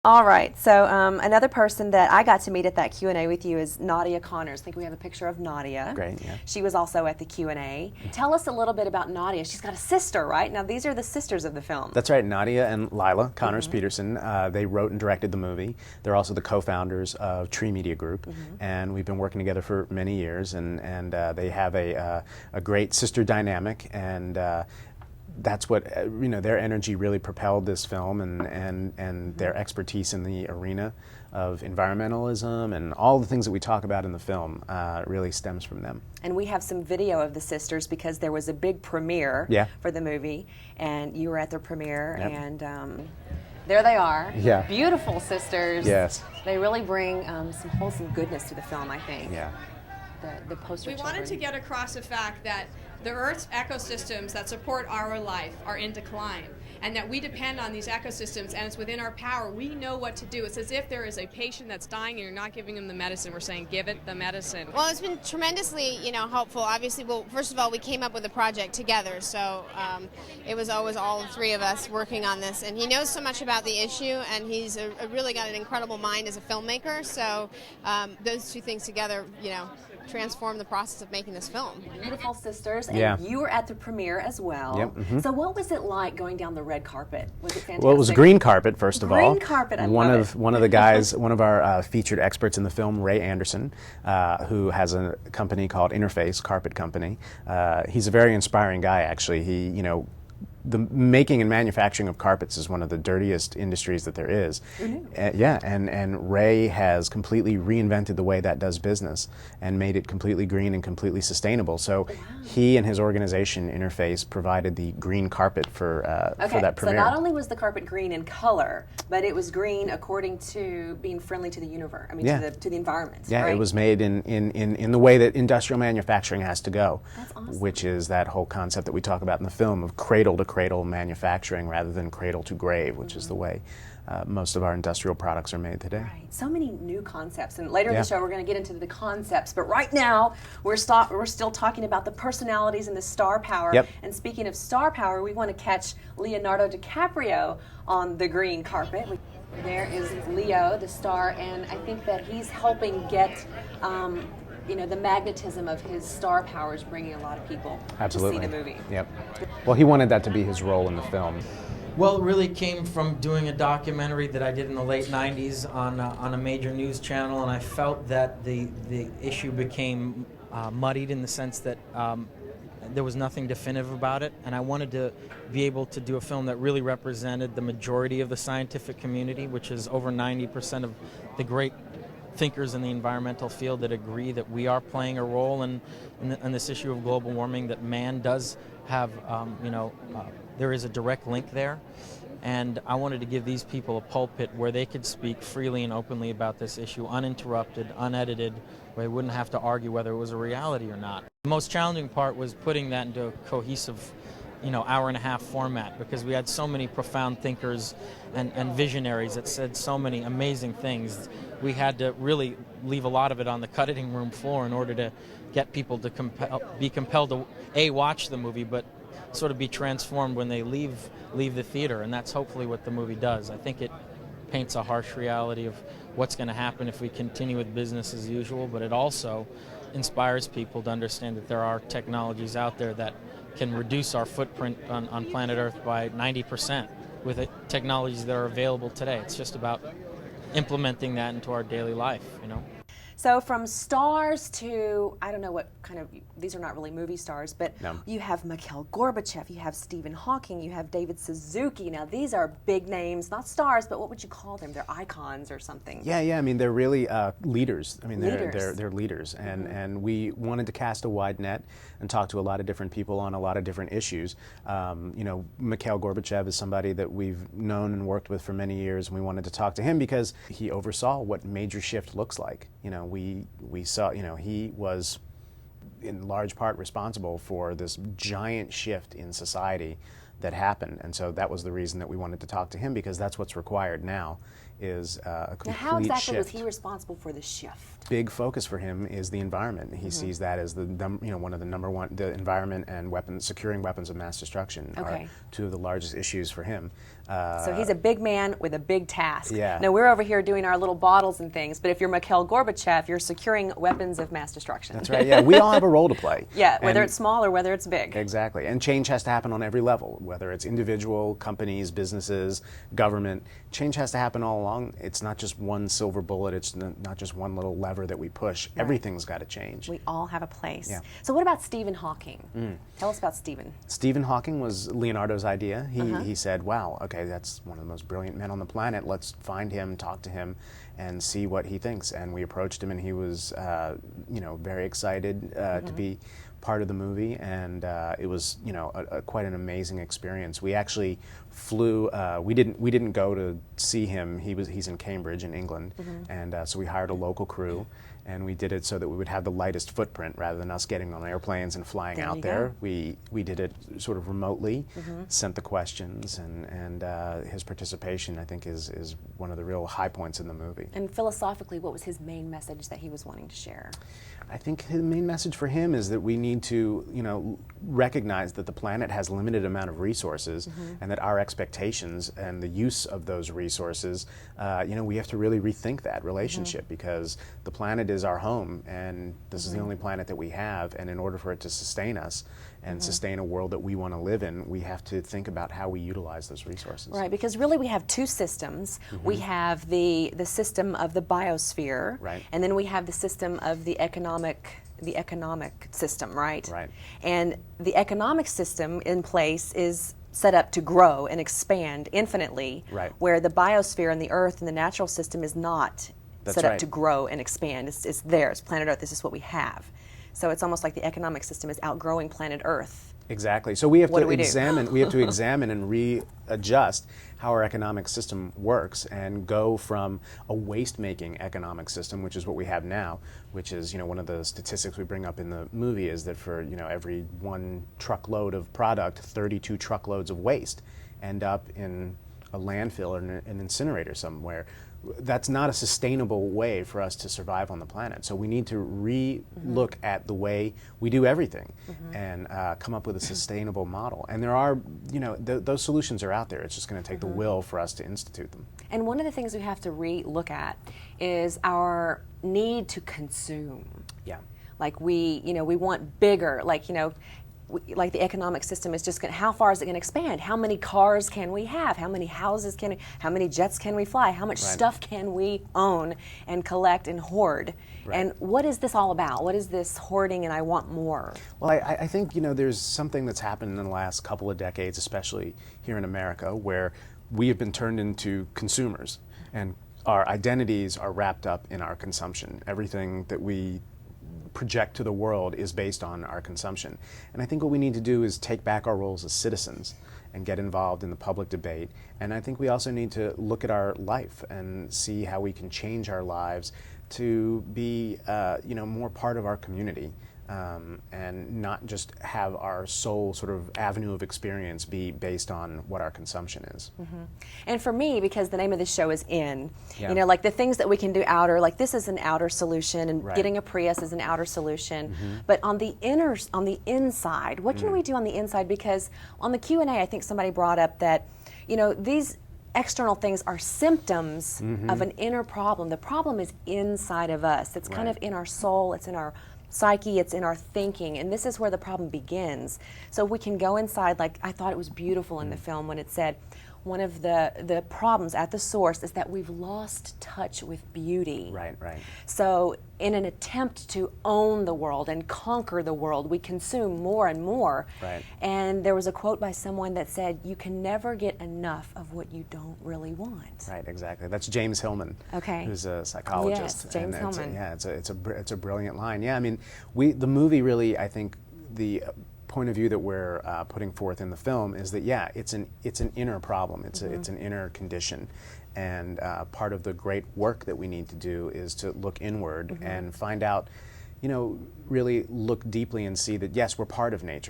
All right, so another person that I got to meet at that Q&A with you is Nadia Connors. I think we have a picture of Nadia. Great, yeah. She was also at the Q&A. Tell us a little bit about Nadia. She's got a sister, right? Now, these are the sisters of the film. That's right, Nadia and Lila Connors Peterson. They wrote and directed the movie. They're also the co-founders of Tree Media Group, and we've been working together for many years, and they have a great sister dynamic, and that's what, their energy really propelled this film, and their expertise in the arena of environmentalism and all the things that we talk about in the film really stems from them. And we have some video of the sisters because there was a big premiere for the movie, and you were at the premiere, and there they are. Yeah. Beautiful sisters. Yes. They really bring some wholesome goodness to the film, I think. Yeah. The poster We children. wanted to get across the fact that the Earth's ecosystems that support our life are in decline, and that we depend on these ecosystems, and it's within our power. We know what to do. It's as if there is a patient that's dying and you're not giving them the medicine. We're saying, give it the medicine. Well, it's been tremendously, helpful. Obviously, well, first of all, we came up with the project together, so it was always all three of us working on this. And he knows so much about the issue, and he's really got an incredible mind as a filmmaker. So those two things together, transform the process of making this film. Beautiful sisters, and you were at the premiere as well. Yep. So what was it like going down the red carpet? Was it fantastic? Well, it was a green carpet, first of all. Green carpet, I one love of it. One of the guys, one of our featured experts in the film, Ray Anderson, who has a company called Interface Carpet Company. He's a very inspiring guy, actually. He, the making and manufacturing of carpets is one of the dirtiest industries that there is. And Ray has completely reinvented the way that does business and made it completely green and completely sustainable. So he and his organization, Interface, provided the green carpet for that premiere. So not only was the carpet green in color, but it was green according to being friendly to the universe, to the environment. Yeah, right? It was made in the way that industrial manufacturing has to go. That's awesome. Which is that whole concept that we talk about in the film of cradle to cradle manufacturing rather than cradle to grave, which is the way most of our industrial products are made today. Right. So many new concepts, and later in the show we're going to get into the concepts, but right now we're still talking about the personalities and the star power. And speaking of star power, we want to catch Leonardo DiCaprio on the green carpet. There is Leo, the star, and I think that he's helping get the magnetism of his star powers, bringing a lot of people to see the movie. Yep. Well, he wanted that to be his role in the film. Well, it really came from doing a documentary that I did in the late 90s on a major news channel, and I felt that the issue became muddied in the sense that there was nothing definitive about it, and I wanted to be able to do a film that really represented the majority of the scientific community, which is over 90% of the great thinkers in the environmental field that agree that we are playing a role in this issue of global warming, that man does have, there is a direct link there. And I wanted to give these people a pulpit where they could speak freely and openly about this issue, uninterrupted, unedited, where they wouldn't have to argue whether it was a reality or not. The most challenging part was putting that into a cohesive hour-and-a-half format, because we had so many profound thinkers and visionaries that said so many amazing things. We had to really leave a lot of it on the cutting room floor in order to get people to be compelled to watch the movie, but sort of be transformed when they leave the theater, and that's hopefully what the movie does. I think it paints a harsh reality of what's going to happen if we continue with business as usual, but it also inspires people to understand that there are technologies out there that can reduce our footprint on planet Earth by 90% with the technologies that are available today. It's just about implementing that into our daily life, So from stars to, I don't know what kind of, these are not really movie stars, but you have Mikhail Gorbachev, you have Stephen Hawking, you have David Suzuki. Now these are big names, not stars, but what would you call them? They're icons or something. Yeah, I mean, they're really leaders. I mean, Leaders. they're leaders, and we wanted to cast a wide net and talk to a lot of different people on a lot of different issues. Mikhail Gorbachev is somebody that we've known and worked with for many years, and we wanted to talk to him because he oversaw what major shift looks like. We saw, he was in large part responsible for this giant shift in society that happened, and so that was the reason that we wanted to talk to him, because that's what's required now is a complete Now, how exactly shift. was he responsible for the shift? Big focus for him is the environment. He sees that as one of the number one. The environment and securing weapons of mass destruction are two of the largest issues for him. So he's a big man with a big task. Yeah. Now we're over here doing our little bottles and things, but if you're Mikhail Gorbachev, you're securing weapons of mass destruction. That's right. Yeah, we all have a role to play. Yeah, whether it's small or whether it's big. Exactly, and change has to happen on every level, whether it's individual, companies, businesses, government. Change has to happen all along. It's not just one silver bullet. It's not just one little lever that we push. Right. Everything's got to change. We all have a place. Yeah. So what about Stephen Hawking? Tell us about Stephen. Stephen Hawking was Leonardo's idea. He said, wow, okay, that's one of the most brilliant men on the planet. Let's find him, talk to him, and see what he thinks. And we approached him, and he was, very excited to be part of the movie, and it was, quite an amazing experience. We actually flew. We didn't go to see him. He's in Cambridge, in England, and so we hired a local crew. And we did it so that we would have the lightest footprint rather than us getting on airplanes and flying out there. We did it sort of remotely, sent the questions, and his participation, I think, is one of the real high points in the movie. And philosophically, what was his main message that he was wanting to share? I think the main message for him is that we need to, recognize that the planet has a limited amount of resources, and that our expectations and the use of those resources, we have to really rethink that relationship, because the planet is our home, and this is the only planet that we have, and in order for it to sustain us and sustain a world that we want to live in, we have to think about how we utilize those resources. Right, because really we have two systems. We have the system of the biosphere, right, and then we have the system of the economic system, right? Right. And the economic system in place is set up to grow and expand infinitely, right, where the biosphere and the earth and the natural system is not set up to grow and expand. It's there, it's planet Earth, this is what we have. So it's almost like the economic system is outgrowing planet Earth. Exactly. So we have What to do we do? examine and readjust how our economic system works, and go from a waste-making economic system, which is what we have now, which is, one of the statistics we bring up in the movie is that for, every 1 truckload of product, 32 truckloads of waste end up in a landfill or an incinerator somewhere. That's not a sustainable way for us to survive on the planet. So we need to re-look at the way we do everything, and come up with a sustainable model. And there are, those solutions are out there. It's just going to take the will for us to institute them. And one of the things we have to re-look at is our need to consume. Yeah. Like we want bigger, like the economic system is just how far is it going to expand? How many cars can we have? How many houses how many jets can we fly? How much stuff can we own and collect and hoard? Right. And what is this all about? What is this hoarding and I want more? Well, I think, there's something that's happened in the last couple of decades, especially here in America, where we have been turned into consumers, and our identities are wrapped up in our consumption. Everything that we project to the world is based on our consumption. And I think what we need to do is take back our roles as citizens and get involved in the public debate. And I think we also need to look at our life and see how we can change our lives to be more part of our community, and not just have our sole sort of avenue of experience be based on what our consumption is. And for me, because the name of this show is In, like the things that we can do outer, like this is an outer solution, and getting a Prius is an outer solution. But on the inside, what can we do on the inside? Because on the Q&A, I think somebody brought up that, these external things are symptoms of an inner problem. The problem is inside of us. It's kind of in our soul, it's in our psyche, it's in our thinking, and this is where the problem begins. So we can go inside, like I thought it was beautiful in the film when it said, one of the problems at the source is that we've lost touch with beauty. Right. So in an attempt to own the world and conquer the world, we consume more and more. Right. And there was a quote by someone that said, you can never get enough of what you don't really want. Right, exactly. That's James Hillman, who's a psychologist. Yes, James Hillman. It's a brilliant line. Yeah, I mean, the movie really, I think, the point of view that we're putting forth in the film is that it's an inner problem. It's an inner condition, and part of the great work that we need to do is to look inward and find out, really look deeply and see that yes, we're part of nature.